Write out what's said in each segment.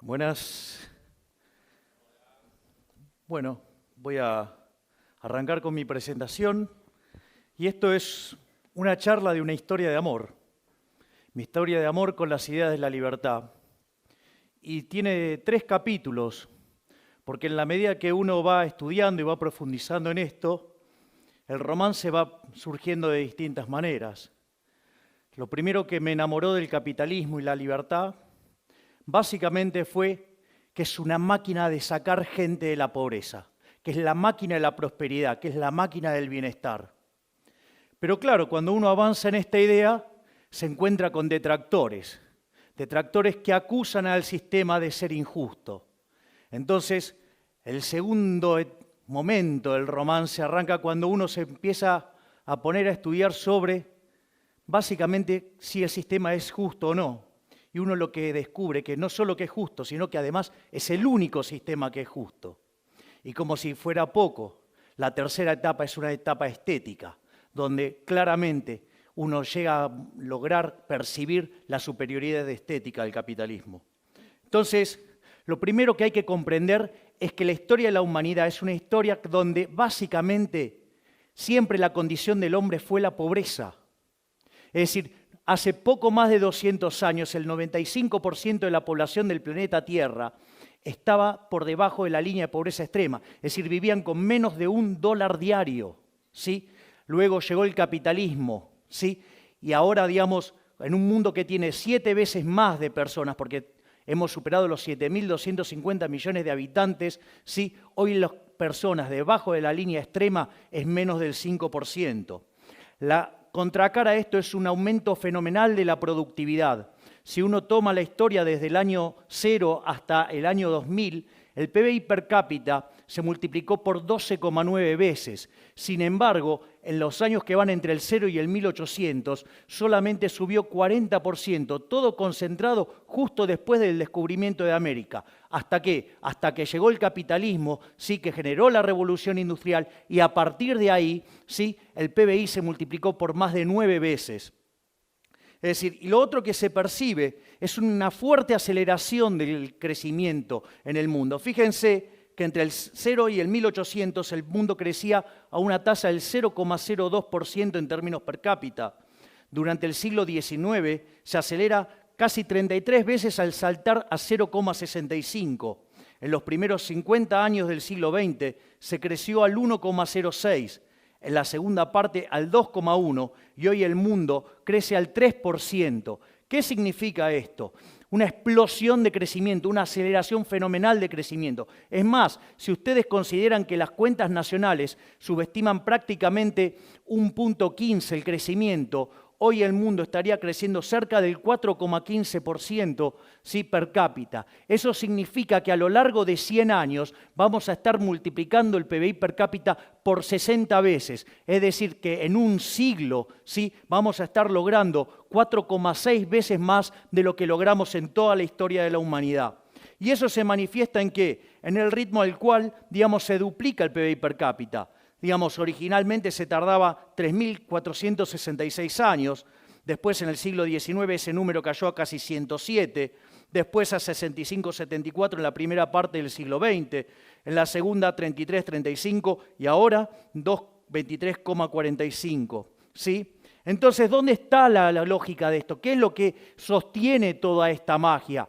Buenas. Bueno, voy a arrancar con mi presentación y esto es una charla de una historia de amor. Mi historia de amor con las ideas de la libertad. Y tiene 3 capítulos, porque en la medida que uno va estudiando y va profundizando en esto, el romance va surgiendo de distintas maneras. Lo primero que me enamoró del capitalismo y la libertad básicamente fue que es una máquina de sacar gente de la pobreza, que es la máquina de la prosperidad, que es la máquina del bienestar. Pero claro, cuando uno avanza en esta idea, se encuentra con detractores que acusan al sistema de ser injusto. Entonces, el segundo momento del romance arranca cuando uno se empieza a poner a estudiar sobre, básicamente, si el sistema es justo o no. Y uno lo que descubre que no solo que es justo, sino que además es el único sistema que es justo. Y como si fuera poco, la tercera etapa es una etapa estética, donde claramente uno llega a lograr percibir la superioridad estética del capitalismo. Entonces, lo primero que hay que comprender es que la historia de la humanidad es una historia donde básicamente siempre la condición del hombre fue la pobreza. Es decir, hace poco más de 200 años, el 95% de la población del planeta Tierra estaba por debajo de la línea de pobreza extrema, es decir, vivían con menos de $1 diario, ¿sí? Luego llegó el capitalismo, ¿sí? Y ahora, digamos, en un mundo que tiene 7 veces más de personas, porque hemos superado los 7.250 millones de habitantes, ¿sí? Hoy las personas debajo de la línea extrema es menos del 5%. La contracara a esto es un aumento fenomenal de la productividad. Si uno toma la historia desde el año 0 hasta el año 2000, el PBI per cápita se multiplicó por 12,9 veces. Sin embargo, en los años que van entre el 0 y el 1800, solamente subió 40%, todo concentrado justo después del descubrimiento de América. ¿Hasta qué? Hasta que llegó el capitalismo, sí, que generó la revolución industrial, y a partir de ahí, sí, el PBI se multiplicó por más de 9 veces. Es decir, y lo otro que se percibe es una fuerte aceleración del crecimiento en el mundo. Fíjense que entre el 0 y el 1800 el mundo crecía a una tasa del 0,02% en términos per cápita. Durante el siglo XIX se acelera casi 33 veces al saltar a 0,65. En los primeros 50 años del siglo XX se creció al 1,06. En la segunda parte al 2,1% y hoy el mundo crece al 3%. ¿Qué significa esto? Una explosión de crecimiento, una aceleración fenomenal de crecimiento. Es más, si ustedes consideran que las cuentas nacionales subestiman prácticamente 1,15 el crecimiento, hoy el mundo estaría creciendo cerca del 4,15%, ¿sí?, per cápita. Eso significa que a lo largo de 100 años vamos a estar multiplicando el PBI per cápita por 60 veces. Es decir, que en un siglo, ¿sí?, vamos a estar logrando 4,6 veces más de lo que logramos en toda la historia de la humanidad. ¿Y eso se manifiesta en qué? En el ritmo al cual, digamos, se duplica el PBI per cápita. Digamos, originalmente se tardaba 3.466 años, después en el siglo XIX ese número cayó a casi 107, después a 65-74 en la primera parte del siglo XX, en la segunda 33-35 y ahora 23,45, ¿sí? Entonces, ¿dónde está la lógica de esto? ¿Qué es lo que sostiene toda esta magia?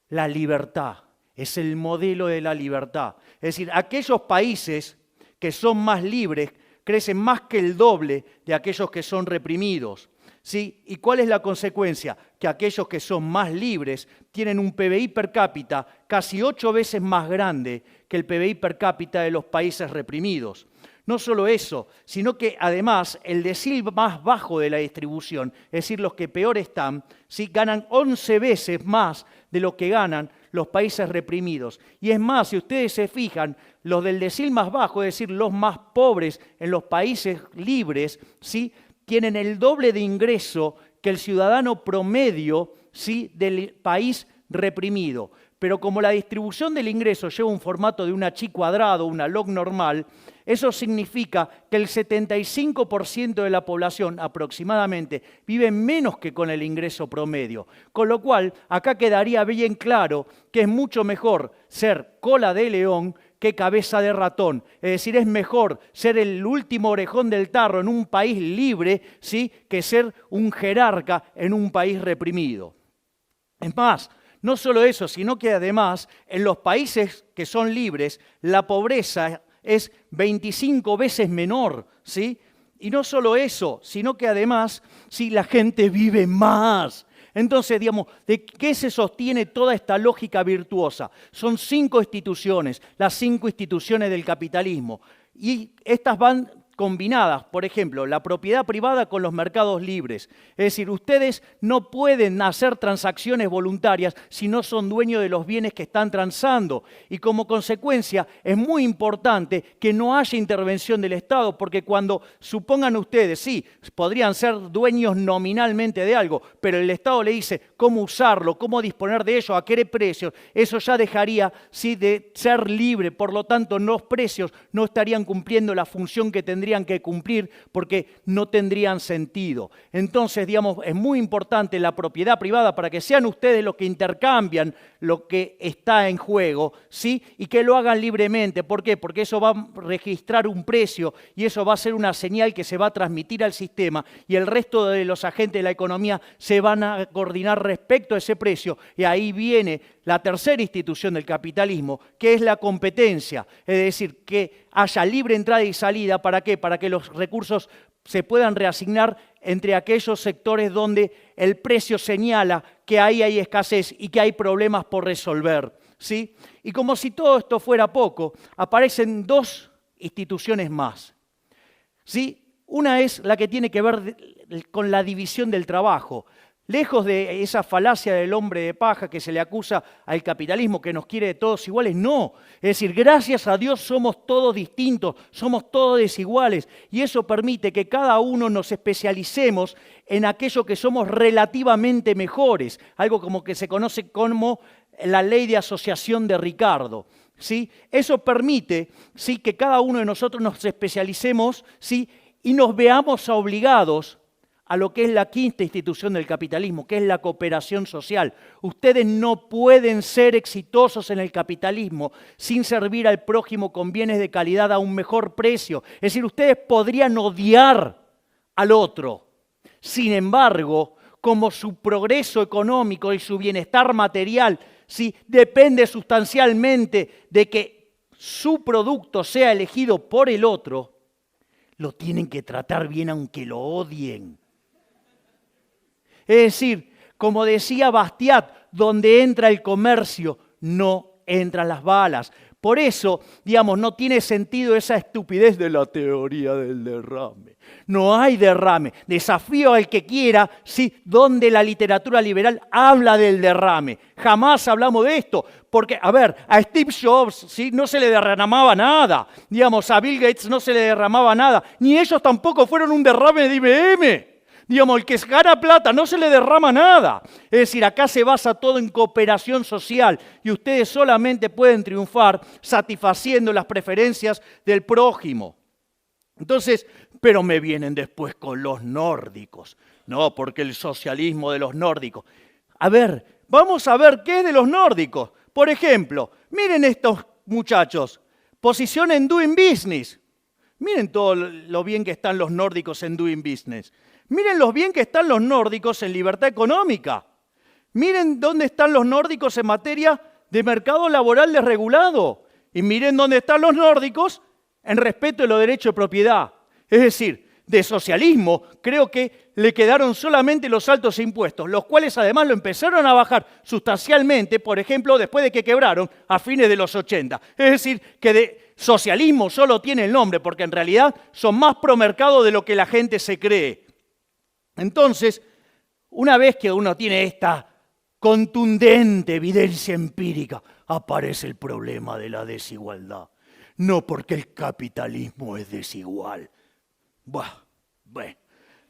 La libertad, es el modelo de la libertad. Es decir, aquellos países que son más libres, crecen más que el doble de aquellos que son reprimidos, ¿sí? ¿Y cuál es la consecuencia? Que aquellos que son más libres tienen un PBI per cápita casi 8 veces más grande que el PBI per cápita de los países reprimidos. No solo eso, sino que además el decil más bajo de la distribución, es decir, los que peor están, ¿sí?, ganan 11 veces más de lo que ganan los países reprimidos. Y es más, si ustedes se fijan, los del decil más bajo, es decir, los más pobres en los países libres, ¿sí?, tienen el doble de ingreso que el ciudadano promedio, ¿sí?, del país reprimido. Pero como la distribución del ingreso lleva un formato de una chi cuadrado, una log normal, Eso significa que el 75% de la población aproximadamente vive menos que con el ingreso promedio. Con lo cual, acá quedaría bien claro que es mucho mejor ser cola de león que cabeza de ratón. Es decir, es mejor ser el último orejón del tarro en un país libre, ¿sí?, que ser un jerarca en un país reprimido. Es más, no solo eso, sino que además en los países que son libres, la pobreza es 25 veces menor, ¿sí? Y no solo eso, sino que además, sí, la gente vive más. Entonces, digamos, ¿de qué se sostiene toda esta lógica virtuosa? Son 5 instituciones, las 5 instituciones del capitalismo. Y estas van combinadas, por ejemplo, la propiedad privada con los mercados libres. Es decir, ustedes no pueden hacer transacciones voluntarias si no son dueños de los bienes que están transando. Y como consecuencia es muy importante que no haya intervención del Estado, porque cuando supongan ustedes, sí, podrían ser dueños nominalmente de algo, pero el Estado le dice cómo usarlo, cómo disponer de ello, a qué precios, eso ya dejaría, sí, de ser libre. Por lo tanto, los precios no estarían cumpliendo la función que tendrían que cumplir porque no tendrían sentido. Entonces, digamos, es muy importante la propiedad privada para que sean ustedes los que intercambian lo que está en juego, ¿sí? Y que lo hagan libremente. ¿Por qué? Porque eso va a registrar un precio y eso va a ser una señal que se va a transmitir al sistema y el resto de los agentes de la economía se van a coordinar respecto a ese precio. Y ahí viene la tercera institución del capitalismo, que es la competencia. Es decir, que haya libre entrada y salida. ¿Para qué? Para que los recursos se puedan reasignar entre aquellos sectores donde el precio señala que ahí hay escasez y que hay problemas por resolver, ¿sí? Y como si todo esto fuera poco, aparecen 2 instituciones más, ¿sí? Una es la que tiene que ver con la división del trabajo. Lejos de esa falacia del hombre de paja que se le acusa al capitalismo que nos quiere de todos iguales, no. Es decir, gracias a Dios somos todos distintos, somos todos desiguales y eso permite que cada uno nos especialicemos en aquello que somos relativamente mejores, algo como que se conoce como la ley de asociación de Ricardo, ¿sí? Eso permite, ¿sí?, que cada uno de nosotros nos especialicemos, ¿sí?, y nos veamos obligados a lo que es la quinta institución del capitalismo, que es la cooperación social. Ustedes no pueden ser exitosos en el capitalismo sin servir al prójimo con bienes de calidad a un mejor precio. Es decir, ustedes podrían odiar al otro. Sin embargo, como su progreso económico y su bienestar material, ¿sí?, depende sustancialmente de que su producto sea elegido por el otro, lo tienen que tratar bien aunque lo odien. Es decir, como decía Bastiat, donde entra el comercio, no entran las balas. Por eso, digamos, no tiene sentido esa estupidez de la teoría del derrame. No hay derrame. Desafío al que quiera, ¿sí?, donde la literatura liberal habla del derrame. Jamás hablamos de esto. Porque, a ver, a Steve Jobs, ¿sí?, no se le derramaba nada. Digamos, a Bill Gates no se le derramaba nada. Ni ellos tampoco fueron un derrame de IBM. Digamos, el que gana plata no se le derrama nada. Es decir, acá se basa todo en cooperación social y ustedes solamente pueden triunfar satisfaciendo las preferencias del prójimo. Entonces, pero me vienen después con los nórdicos. No, porque el socialismo de los nórdicos. A ver, vamos a ver qué es de los nórdicos. Por ejemplo, miren estos muchachos. Posición en Doing Business. Miren todo lo bien que están los nórdicos en Doing Business. Miren lo bien que están los nórdicos en libertad económica. Miren dónde están los nórdicos en materia de mercado laboral desregulado. Y miren dónde están los nórdicos en respeto de los derechos de propiedad. Es decir, de socialismo creo que le quedaron solamente los altos impuestos, los cuales además lo empezaron a bajar sustancialmente, por ejemplo, después de que quebraron a fines de los 80. Es decir, que de socialismo solo tiene el nombre, porque en realidad son más promercado de lo que la gente se cree. Entonces, una vez que uno tiene esta contundente evidencia empírica, aparece el problema de la desigualdad. No porque el capitalismo es desigual. Bueno,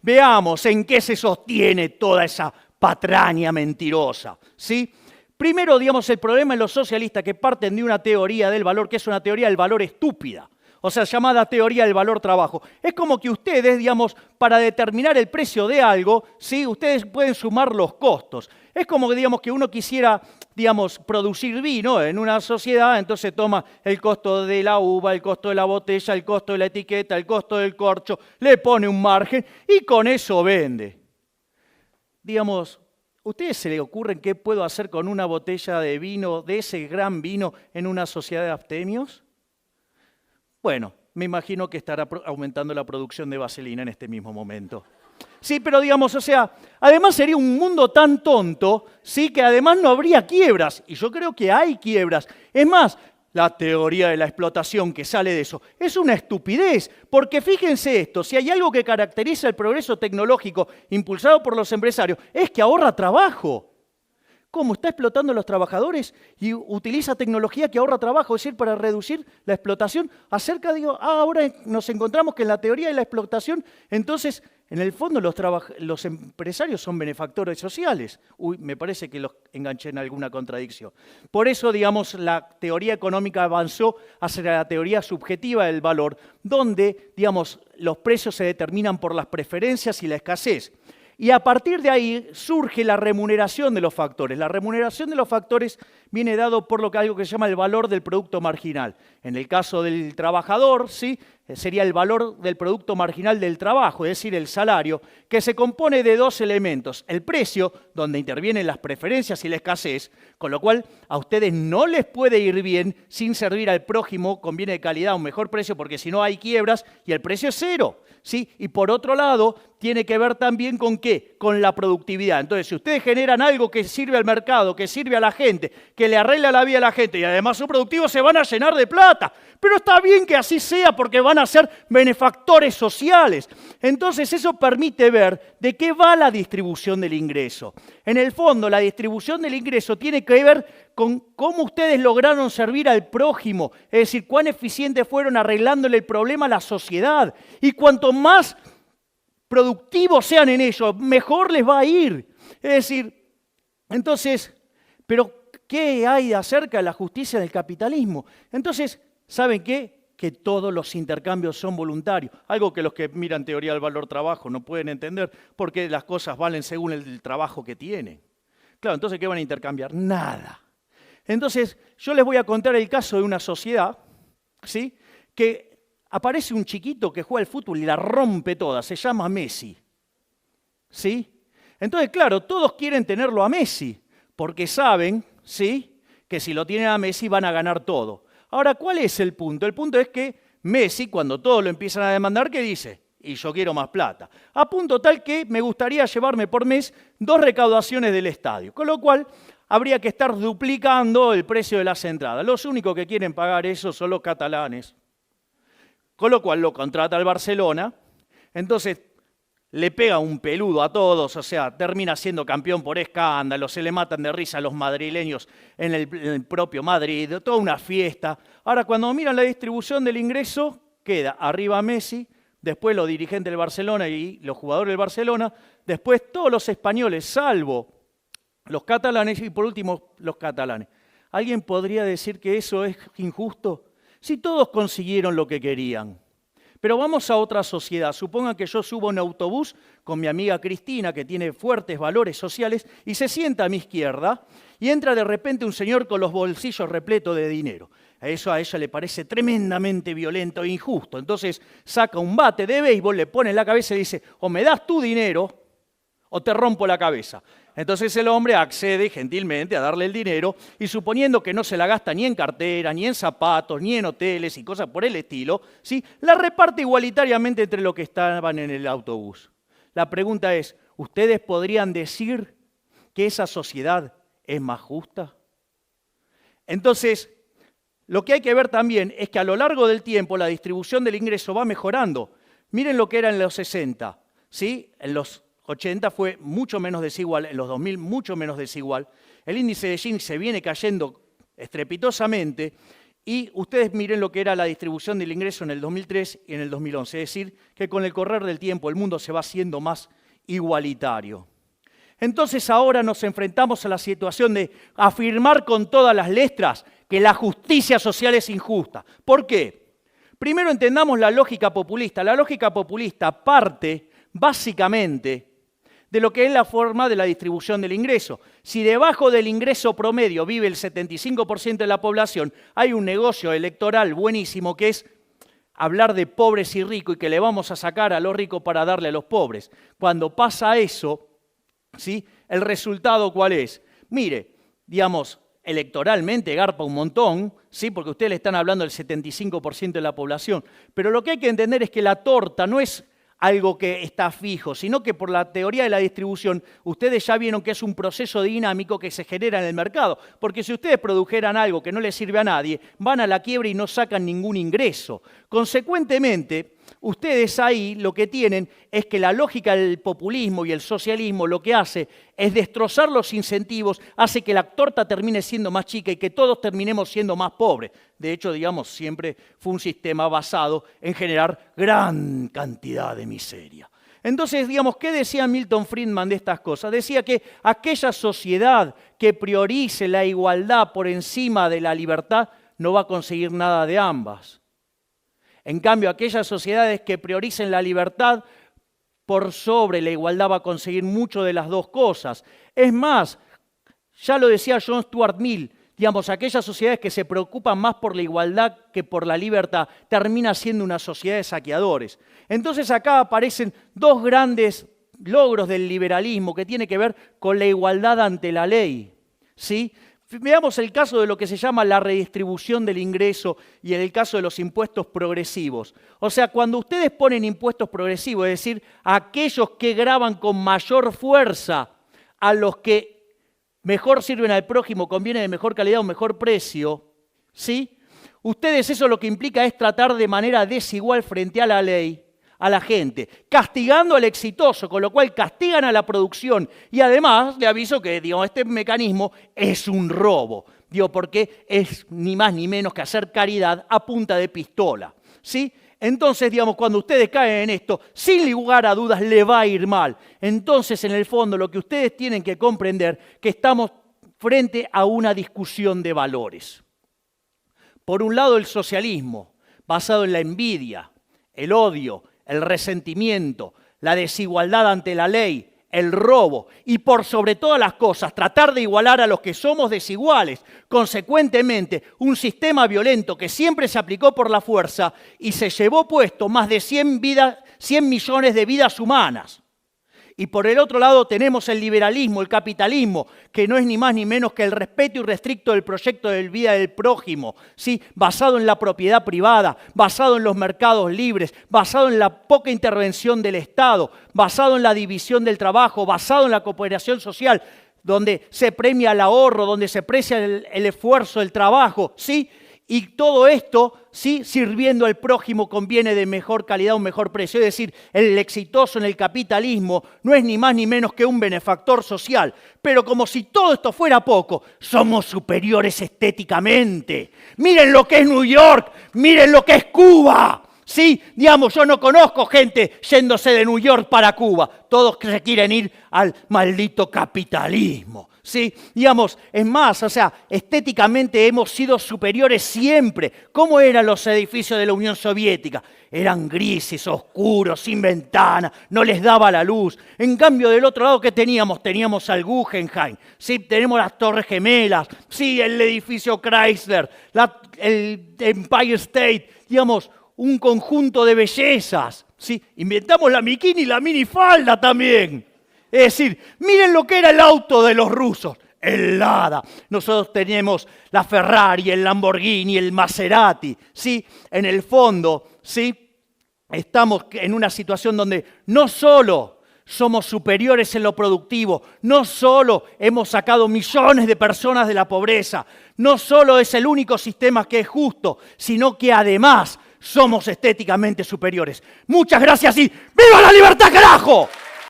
veamos en qué se sostiene toda esa patraña mentirosa, ¿sí? Primero, digamos, el problema en los socialistas que parten de una teoría del valor, que es una teoría del valor estúpida. o sea, llamada teoría del valor trabajo. Es como que ustedes, digamos, para determinar el precio de algo, ¿sí? Ustedes pueden sumar los costos. Es como que, digamos, que uno quisiera, digamos, producir vino en una sociedad, entonces toma el costo de la uva, el costo de la botella, el costo de la etiqueta, el costo del corcho, le pone un margen y con eso vende. Digamos, ¿a ustedes se les ocurre qué puedo hacer con una botella de vino, de ese gran vino, en una sociedad de abstemios? Bueno, me imagino que estará aumentando la producción de vaselina en este mismo momento. Sí, pero digamos, o sea, además sería un mundo tan tonto, sí, que además no habría quiebras. Y yo creo que hay quiebras. Es más, la teoría de la explotación que sale de eso es una estupidez. Porque fíjense esto, si hay algo que caracteriza el progreso tecnológico impulsado por los empresarios, es que ahorra trabajo. ¿Cómo? Está explotando a los trabajadores y utiliza tecnología que ahorra trabajo, es decir, para reducir la explotación. Ahora nos encontramos que en la teoría de la explotación, entonces, en el fondo los empresarios son benefactores sociales. Uy, me parece que los enganché en alguna contradicción. Por eso, digamos, la teoría económica avanzó hacia la teoría subjetiva del valor, donde, digamos, los precios se determinan por las preferencias y la escasez. Y a partir de ahí surge la remuneración de los factores. La remuneración de los factores viene dado por algo que se llama el valor del producto marginal. En el caso del trabajador, ¿sí?, sería el valor del producto marginal del trabajo, es decir, el salario, que se compone de dos elementos. El precio, donde intervienen las preferencias y la escasez, con lo cual a ustedes no les puede ir bien sin servir al prójimo con bienes de calidad a un mejor precio, porque si no hay quiebras y el precio es cero, ¿sí? Y por otro lado, tiene que ver también con ¿qué? Con la productividad. Entonces, si ustedes generan algo que sirve al mercado, que sirve a la gente, que le arregla la vida a la gente y además son productivos, se van a llenar de plata. Pero está bien que así sea porque van a ser benefactores sociales. Entonces, eso permite ver de qué va la distribución del ingreso. En el fondo, la distribución del ingreso tiene que ver con cómo ustedes lograron servir al prójimo, es decir, cuán eficientes fueron arreglándole el problema a la sociedad. Y cuanto más productivos sean en ello, mejor les va a ir. Es decir, entonces, pero ¿qué hay acerca de la justicia del capitalismo? Entonces, ¿saben qué? Que todos los intercambios son voluntarios. Algo que los que miran teoría del valor trabajo no pueden entender, porque las cosas valen según el trabajo que tienen. Claro, entonces, ¿qué van a intercambiar? Nada. Entonces, yo les voy a contar el caso de una sociedad, ¿sí?, que aparece un chiquito que juega al fútbol y la rompe toda, se llama Messi, ¿sí? Entonces, claro, todos quieren tenerlo a Messi, porque saben, ¿sí?, que si lo tienen a Messi van a ganar todo. Ahora, ¿cuál es el punto? El punto es que Messi, cuando todos lo empiezan a demandar, ¿qué dice? Y yo quiero más plata. A punto tal que me gustaría llevarme por mes 2 recaudaciones del estadio, con lo cual habría que estar duplicando el precio de las entradas. Los únicos que quieren pagar eso son los catalanes. Con lo cual lo contrata el Barcelona, entonces le pega un peludo a todos, o sea, termina siendo campeón por escándalo, se le matan de risa a los madrileños en el propio Madrid, toda una fiesta. Ahora, cuando miran la distribución del ingreso, queda arriba Messi, después los dirigentes del Barcelona y los jugadores del Barcelona, después todos los españoles, salvo los catalanes y por último los catalanes. ¿Alguien podría decir que eso es injusto? Si todos consiguieron lo que querían. Pero vamos a otra sociedad. Supongan que yo subo en autobús con mi amiga Cristina, que tiene fuertes valores sociales, y se sienta a mi izquierda y entra de repente un señor con los bolsillos repletos de dinero. Eso a ella le parece tremendamente violento e injusto. Entonces saca un bate de béisbol, le pone en la cabeza y dice, o me das tu dinero o te rompo la cabeza. Entonces el hombre accede gentilmente a darle el dinero y suponiendo que no se la gasta ni en cartera, ni en zapatos, ni en hoteles y cosas por el estilo, ¿sí?, la reparte igualitariamente entre los que estaban en el autobús. La pregunta es, ¿ustedes podrían decir que esa sociedad es más justa? Entonces, lo que hay que ver también es que a lo largo del tiempo la distribución del ingreso va mejorando. Miren lo que era en los 60, ¿sí? En los 80 fue mucho menos desigual, en los 2000 mucho menos desigual. El índice de Gini se viene cayendo estrepitosamente y ustedes miren lo que era la distribución del ingreso en el 2003 y en el 2011. Es decir, que con el correr del tiempo el mundo se va haciendo más igualitario. Entonces ahora nos enfrentamos a la situación de afirmar con todas las letras que la justicia social es injusta. ¿Por qué? Primero entendamos la lógica populista. La lógica populista parte básicamente de lo que es la forma de la distribución del ingreso. Si debajo del ingreso promedio vive el 75% de la población, hay un negocio electoral buenísimo que es hablar de pobres y ricos y que le vamos a sacar a los ricos para darle a los pobres. Cuando pasa eso, ¿sí? ¿El resultado cuál es? Mire, digamos, electoralmente garpa un montón, ¿sí? Porque ustedes le están hablando del 75% de la población, pero lo que hay que entender es que la torta no es algo que está fijo, sino que por la teoría de la distribución, ustedes ya vieron que es un proceso dinámico que se genera en el mercado, porque si ustedes produjeran algo que no les sirve a nadie, van a la quiebra y no sacan ningún ingreso. Consecuentemente, ustedes ahí lo que tienen es que la lógica del populismo y el socialismo lo que hace es destrozar los incentivos, hace que la torta termine siendo más chica y que todos terminemos siendo más pobres. De hecho, digamos, siempre fue un sistema basado en generar gran cantidad de miseria. Entonces, digamos, ¿qué decía Milton Friedman de estas cosas? Decía que aquella sociedad que priorice la igualdad por encima de la libertad no va a conseguir nada de ambas. En cambio, aquellas sociedades que prioricen la libertad por sobre la igualdad va a conseguir mucho de las dos cosas. Es más, ya lo decía John Stuart Mill, digamos, aquellas sociedades que se preocupan más por la igualdad que por la libertad termina siendo una sociedad de saqueadores. Entonces acá aparecen dos grandes logros del liberalismo que tienen que ver con la igualdad ante la ley, ¿sí? Veamos el caso de lo que se llama la redistribución del ingreso y en el caso de los impuestos progresivos. O sea, cuando ustedes ponen impuestos progresivos, es decir, aquellos que gravan con mayor fuerza a los que mejor sirven al prójimo, conviene de mejor calidad o mejor precio, ¿sí? Ustedes eso lo que implica es tratar de manera desigual frente a la ley a la gente, castigando al exitoso, con lo cual castigan a la producción. Y además, le aviso que digamos, este mecanismo es un robo, porque es ni más ni menos que hacer caridad a punta de pistola, ¿sí? Entonces, digamos, cuando ustedes caen en esto, sin lugar a dudas le va a ir mal. Entonces, en el fondo, lo que ustedes tienen que comprender es que estamos frente a una discusión de valores. Por un lado, el socialismo, basado en la envidia, el odio, el resentimiento, la desigualdad ante la ley, el robo y por sobre todas las cosas tratar de igualar a los que somos desiguales. Consecuentemente, un sistema violento que siempre se aplicó por la fuerza y se llevó puesto más de 100 millones de vidas humanas. Y por el otro lado tenemos el liberalismo, el capitalismo, que no es ni más ni menos que el respeto irrestricto del proyecto de vida del prójimo, ¿sí? Basado en la propiedad privada, basado en los mercados libres, basado en la poca intervención del Estado, basado en la división del trabajo, basado en la cooperación social, donde se premia el ahorro, donde se aprecia el esfuerzo, el trabajo, ¿sí? Y todo esto, ¿sí? Sirviendo al prójimo conviene de mejor calidad o mejor precio. Es decir, el exitoso en el capitalismo no es ni más ni menos que un benefactor social. Pero como si todo esto fuera poco, somos superiores estéticamente. Miren lo que es New York, miren lo que es Cuba. Sí, digamos, yo no conozco gente yéndose de New York para Cuba. Todos se quieren ir al maldito capitalismo. Sí, digamos, es más, o sea, estéticamente hemos sido superiores siempre. ¿Cómo eran los edificios de la Unión Soviética? Eran grises, oscuros, sin ventana, no les daba la luz. En cambio, del otro lado, ¿qué teníamos? Teníamos al Guggenheim, ¿sí? Tenemos las Torres Gemelas, sí, el edificio Chrysler, el Empire State, digamos, un conjunto de bellezas, ¿sí? Inventamos la bikini y la minifalda también. Es decir, miren lo que era el auto de los rusos, el Lada. Nosotros tenemos la Ferrari, el Lamborghini, el Maserati, ¿sí? En el fondo, ¿sí? Estamos en una situación donde no solo somos superiores en lo productivo, no solo hemos sacado millones de personas de la pobreza, no solo es el único sistema que es justo, sino que además somos estéticamente superiores. Muchas gracias y ¡viva la libertad, carajo!